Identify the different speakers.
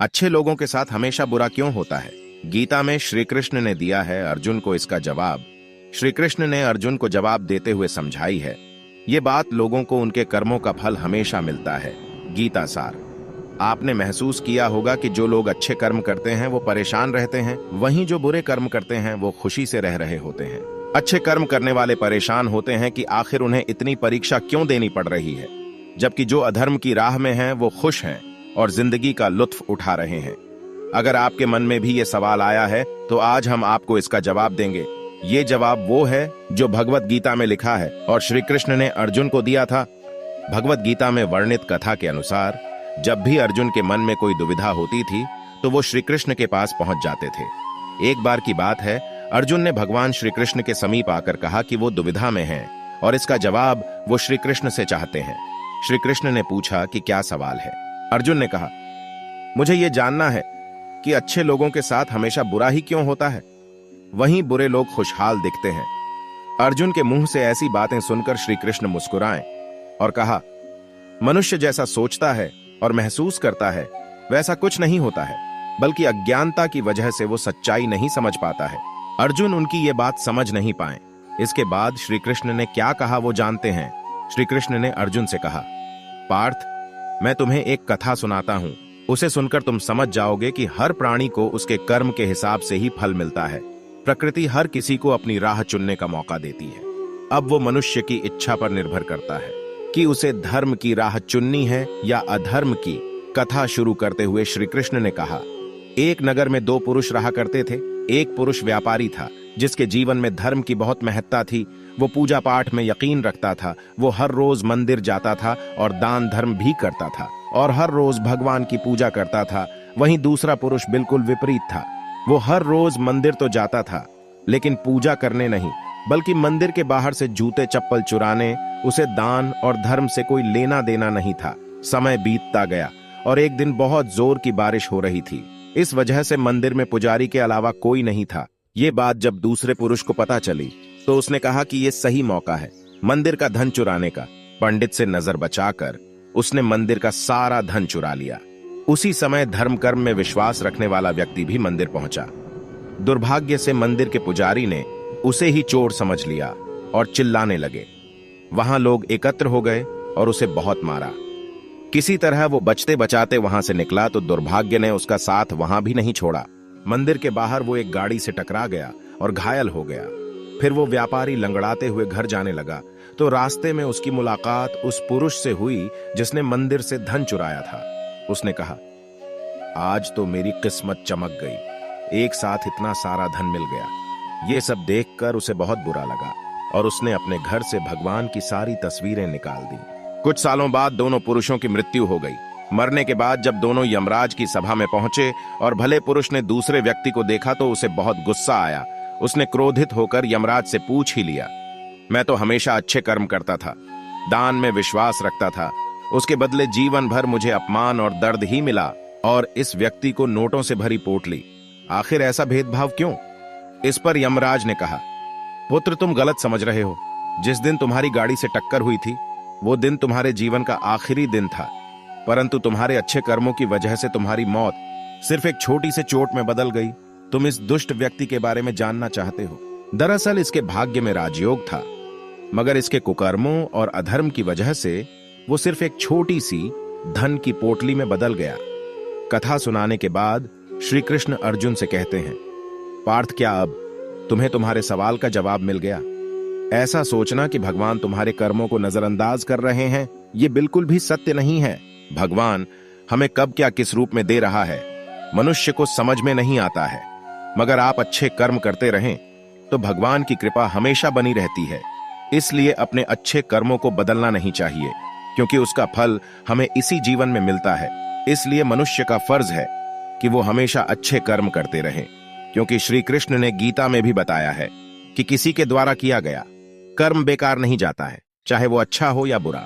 Speaker 1: अच्छे लोगों के साथ हमेशा बुरा क्यों होता है? गीता में श्री कृष्ण ने दिया है अर्जुन को इसका जवाब। श्री कृष्ण ने अर्जुन को जवाब देते हुए समझाई है ये बात लोगों को उनके कर्मों का फल हमेशा मिलता है। गीता सार। आपने महसूस किया होगा कि जो लोग अच्छे कर्म करते हैं वो परेशान रहते हैं, वहीं जो बुरे कर्म करते हैं वो खुशी से रह रहे होते हैं। अच्छे कर्म करने वाले परेशान होते हैं कि आखिर उन्हें इतनी परीक्षा क्यों देनी पड़ रही है, जबकि जो अधर्म की राह में हैं वो खुश हैं और जिंदगी का लुत्फ उठा रहे हैं। अगर आपके मन में भी ये सवाल आया है तो आज हम आपको इसका जवाब देंगे। ये जवाब वो है जो भगवत गीता में लिखा है और श्री कृष्ण ने अर्जुन को दिया था। भगवत गीता में वर्णित कथा के अनुसार जब भी अर्जुन के मन में कोई दुविधा होती थी तो वो श्री कृष्ण के पास पहुंच जाते थे। एक बार की बात है, अर्जुन ने भगवान श्री कृष्ण के समीप आकर कहा कि वो दुविधा में हैं और इसका जवाब वो श्री कृष्ण से चाहते हैं। श्री कृष्ण ने पूछा कि क्या सवाल है? अर्जुन ने कहा, मुझे ये जानना है कि अच्छे लोगों के साथ हमेशा बुरा ही क्यों होता है, वहीं बुरे लोग खुशहाल दिखते हैं। अर्जुन के मुंह से ऐसी बातें सुनकर श्री कृष्ण मुस्कुराए और कहा, मनुष्य जैसा सोचता है और महसूस करता है वैसा कुछ नहीं होता है, बल्कि अज्ञानता की वजह से वो सच्चाई नहीं समझ पाता है। अर्जुन उनकी ये बात समझ नहीं पाए। इसके बाद श्री कृष्ण ने क्या कहा वो जानते हैं। श्री कृष्ण ने अर्जुन से कहा, पार्थ, मैं तुम्हें एक कथा सुनाता हूं, उसे सुनकर तुम समझ जाओगे कि हर प्राणी को उसके कर्म के हिसाब से ही फल मिलता है। प्रकृति हर किसी को अपनी राह चुनने का मौका देती है। अब वो मनुष्य की इच्छा पर निर्भर करता है कि उसे धर्म की राह चुननी है या अधर्म की। कथा शुरू करते हुए श्री कृष्ण ने कहा, एक नगर में दो पुरुष रहा करते थे। एक पुरुष व्यापारी था जिसके जीवन में धर्म की बहुत महत्ता थी। वो पूजा पाठ में यकीन रखता था। वो हर रोज मंदिर जाता था और दान धर्म भी करता था और हर रोज भगवान की पूजा करता था। वहीं दूसरा पुरुष बिल्कुल विपरीत था। वो हर रोज मंदिर तो जाता था लेकिन पूजा करने नहीं, बल्कि मंदिर के बाहर से जूते चप्पल चुराने। उसे दान और धर्म से कोई लेना देना नहीं था। समय बीतता गया और एक दिन बहुत जोर की बारिश हो रही थी। इस वजह से मंदिर में पुजारी के अलावा कोई नहीं था। ये बात जब दूसरे पुरुष को पता चली तो उसने कहा कि ये सही मौका है मंदिर का धन चुराने का। पंडित से नजर बचाकर उसने मंदिर का सारा धन चुरा लिया। उसी समय धर्म कर्म में विश्वास रखने वाला व्यक्ति भी मंदिर पहुंचा। दुर्भाग्य से मंदिर के पुजारी ने उसे ही चोर समझ लिया और चिल्लाने लगे। वहां लोग एकत्र हो गए और उसे बहुत मारा। किसी तरह वो बचते बचाते वहां से निकला तो दुर्भाग्य ने उसका साथ वहां भी नहीं छोड़ा। मंदिर के बाहर वो एक गाड़ी से टकरा गया और घायल हो गया। फिर वो व्यापारी लंगड़ाते हुए घर जाने लगा तो रास्ते में उसकी मुलाकात उस पुरुष से हुई जिसने मंदिर से धन चुराया था। उसने कहा, आज तो मेरी किस्मत चमक गई, एक साथ इतना सारा धन मिल गया। ये सब देखकर उसे बहुत बुरा लगा और उसने अपने घर से भगवान की सारी तस्वीरें निकाल दी। कुछ सालों बाद दोनों पुरुषों की मृत्यु हो गई। मरने के बाद जब दोनों यमराज की सभा में पहुंचे और भले पुरुष ने दूसरे व्यक्ति को देखा तो उसे बहुत गुस्सा आया। उसने क्रोधित होकर यमराज से पूछ ही लिया, मैं तो हमेशा अच्छे कर्म करता था, दान में विश्वास रखता था, उसके बदले जीवन भर मुझे अपमान और दर्द ही मिला और इस व्यक्ति को नोटों से भरी पोटली। आखिर ऐसा भेदभाव क्यों? इस पर यमराज ने कहा, पुत्र, तुम गलत समझ रहे हो। जिस दिन तुम्हारी गाड़ी से टक्कर हुई थी वो दिन तुम्हारे जीवन का आखिरी दिन था, परंतु तुम्हारे अच्छे कर्मों की वजह से तुम्हारी मौत सिर्फ एक छोटी सी चोट में बदल गई। तुम इस दुष्ट व्यक्ति के बारे में जानना चाहते हो। दरअसल इसके भाग्य में राजयोग था, मगर इसके कुकर्मों और अधर्म की वजह से वो सिर्फ एक छोटी सी धन की पोटली में बदल गया। कथा सुनाने के बाद श्री कृष्ण अर्जुन से कहते हैं, पार्थ, क्या अब तुम्हें तुम्हारे सवाल का जवाब मिल गया? ऐसा सोचना कि भगवान तुम्हारे कर्मों को नजरअंदाज कर रहे हैं, ये बिल्कुल भी सत्य नहीं है। भगवान हमें कब क्या किस रूप में दे रहा है मनुष्य को समझ में नहीं आता है, मगर आप अच्छे कर्म करते रहें तो भगवान की कृपा हमेशा बनी रहती है। इसलिए अपने अच्छे कर्मों को बदलना नहीं चाहिए, क्योंकि उसका फल हमें इसी जीवन में मिलता है। इसलिए मनुष्य का फर्ज है कि वो हमेशा अच्छे कर्म करते रहें, क्योंकि श्री कृष्ण ने गीता में भी बताया है कि किसी के द्वारा किया गया कर्म बेकार नहीं जाता है, चाहे वो अच्छा हो या बुरा।